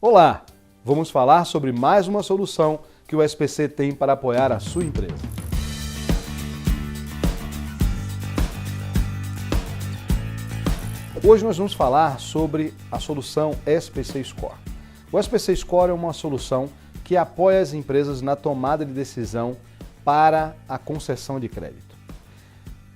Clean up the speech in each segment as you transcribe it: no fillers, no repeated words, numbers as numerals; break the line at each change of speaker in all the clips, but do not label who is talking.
Olá! Vamos falar sobre mais uma solução que o SPC tem para apoiar a sua empresa. Hoje nós vamos falar sobre a solução SPC Score. O SPC Score é uma solução que apoia as empresas na tomada de decisão para a concessão de crédito.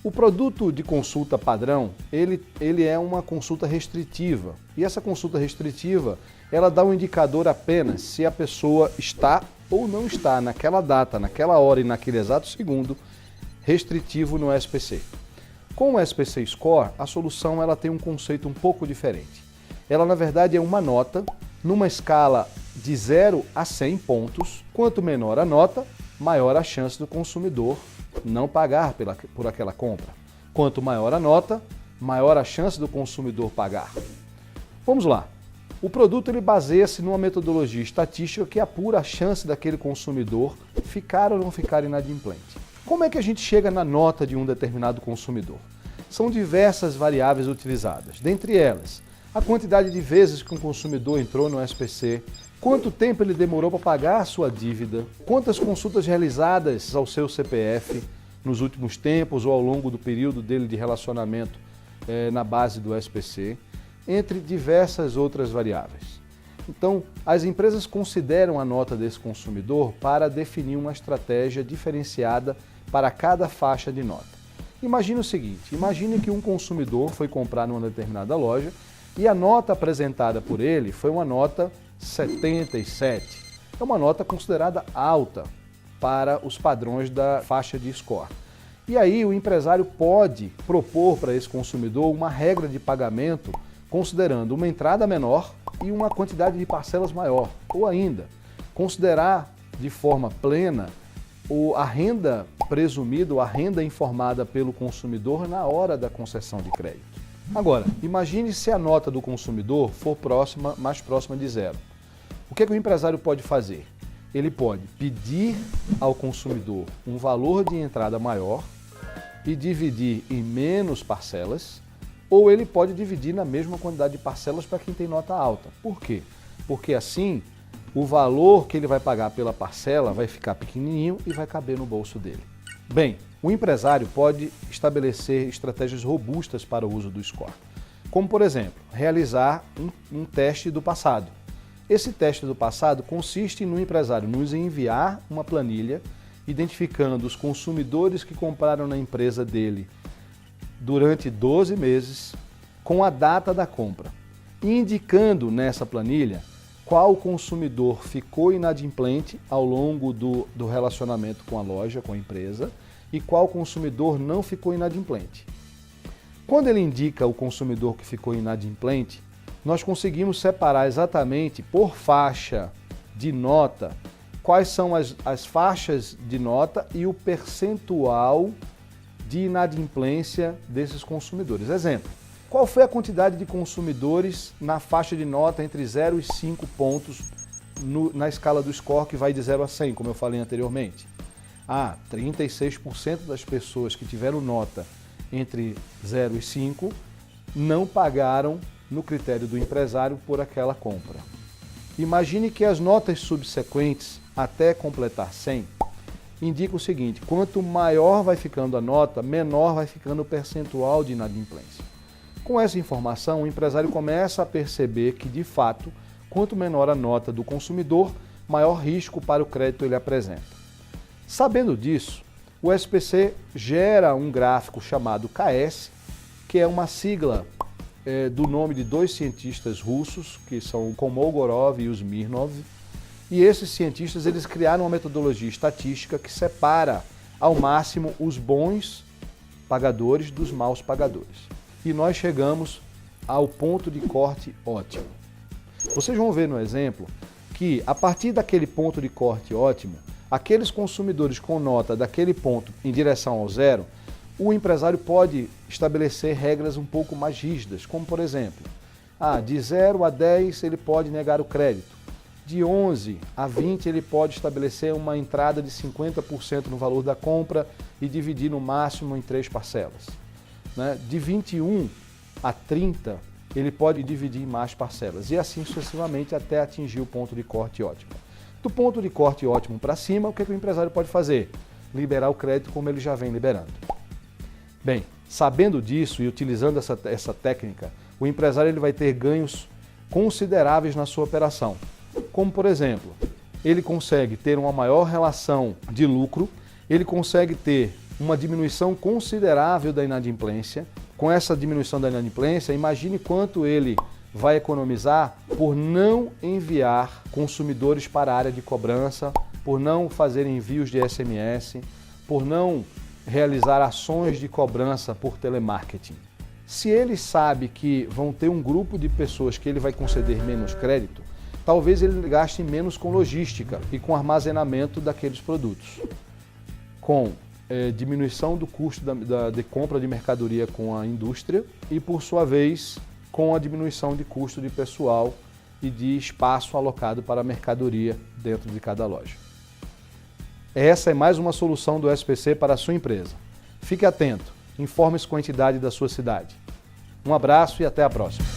O produto de consulta padrão, ele é uma consulta restritiva. E essa consulta restritiva, ela dá um indicador apenas se a pessoa está ou não está naquela data, naquela hora e naquele exato segundo restritivo no SPC. Com o SPC Score, a solução ela tem um conceito um pouco diferente. Ela, na verdade, é uma nota numa escala de 0 a 100 pontos. Quanto menor a nota, maior a chance do consumidor não pagar por aquela compra. Quanto maior a nota, maior a chance do consumidor pagar. Vamos lá. O produto ele baseia-se numa metodologia estatística que apura a chance daquele consumidor ficar ou não ficar inadimplente. Como é que a gente chega na nota de um determinado consumidor? São diversas variáveis utilizadas, dentre elas, a quantidade de vezes que um consumidor entrou no SPC, quanto tempo ele demorou para pagar a sua dívida, quantas consultas realizadas ao seu CPF nos últimos tempos ou ao longo do período dele de relacionamento na base do SPC, entre diversas outras variáveis. Então, as empresas consideram a nota desse consumidor para definir uma estratégia diferenciada para cada faixa de nota. Imagine o seguinte, imagine que um consumidor foi comprar numa determinada loja e a nota apresentada por ele foi uma nota 77. É uma nota considerada alta para os padrões da faixa de score. E aí o empresário pode propor para esse consumidor uma regra de pagamento considerando uma entrada menor e uma quantidade de parcelas maior. Ou ainda, considerar de forma plena a renda presumida, ou a renda informada pelo consumidor na hora da concessão de crédito. Agora, imagine se a nota do consumidor for mais próxima de 0. O que o empresário pode fazer? Ele pode pedir ao consumidor um valor de entrada maior e dividir em menos parcelas, ou ele pode dividir na mesma quantidade de parcelas para quem tem nota alta. Por quê? Porque assim, o valor que ele vai pagar pela parcela vai ficar pequenininho e vai caber no bolso dele. Bem, o empresário pode estabelecer estratégias robustas para o uso do score, como, por exemplo, realizar um teste do passado. Esse teste do passado consiste no empresário nos enviar uma planilha identificando os consumidores que compraram na empresa dele durante 12 meses, com a data da compra, e indicando nessa planilha qual consumidor ficou inadimplente ao longo do relacionamento com a loja, com a empresa, e qual consumidor não ficou inadimplente. Quando ele indica o consumidor que ficou inadimplente, nós conseguimos separar exatamente por faixa de nota quais são as faixas de nota e o percentual de inadimplência desses consumidores. Exemplo, qual foi a quantidade de consumidores na faixa de nota entre 0 e 5 pontos na escala do score que vai de 0 a 100, como eu falei anteriormente? 36% das pessoas que tiveram nota entre 0 e 5 não pagaram no critério do empresário por aquela compra. Imagine que as notas subsequentes, até completar 100, indica o seguinte: quanto maior vai ficando a nota, menor vai ficando o percentual de inadimplência. Com essa informação, o empresário começa a perceber que, de fato, quanto menor a nota do consumidor, maior risco para o crédito ele apresenta. Sabendo disso, o SPC gera um gráfico chamado KS, que é uma sigla do nome de dois cientistas russos, que são o Kolmogorov e o Smirnov. E esses cientistas eles criaram uma metodologia estatística que separa ao máximo os bons pagadores dos maus pagadores. E nós chegamos ao ponto de corte ótimo. Vocês vão ver no exemplo que, a partir daquele ponto de corte ótimo, aqueles consumidores com nota daquele ponto em direção ao 0, o empresário pode estabelecer regras um pouco mais rígidas, como por exemplo, de 0 a 10 ele pode negar o crédito. De 11 a 20 ele pode estabelecer uma entrada de 50% no valor da compra e dividir no máximo em 3 parcelas. De 21 a 30 ele pode dividir em mais parcelas e assim sucessivamente até atingir o ponto de corte ótimo. Do ponto de corte ótimo para cima, o que o empresário pode fazer? Liberar o crédito como ele já vem liberando. Bem, sabendo disso e utilizando essa técnica, o empresário ele vai ter ganhos consideráveis na sua operação. Como, por exemplo, ele consegue ter uma maior relação de lucro, ele consegue ter uma diminuição considerável da inadimplência. Com essa diminuição da inadimplência, imagine quanto ele vai economizar por não enviar consumidores para a área de cobrança, por não fazer envios de SMS, por não realizar ações de cobrança por telemarketing. Se ele sabe que vão ter um grupo de pessoas que ele vai conceder menos crédito, talvez ele gaste menos com logística e com armazenamento daqueles produtos. Com diminuição do custo de compra de mercadoria com a indústria e, por sua vez, com a diminuição de custo de pessoal e de espaço alocado para a mercadoria dentro de cada loja. Essa é mais uma solução do SPC para a sua empresa. Fique atento, informe-se com a entidade da sua cidade. Um abraço e até a próxima.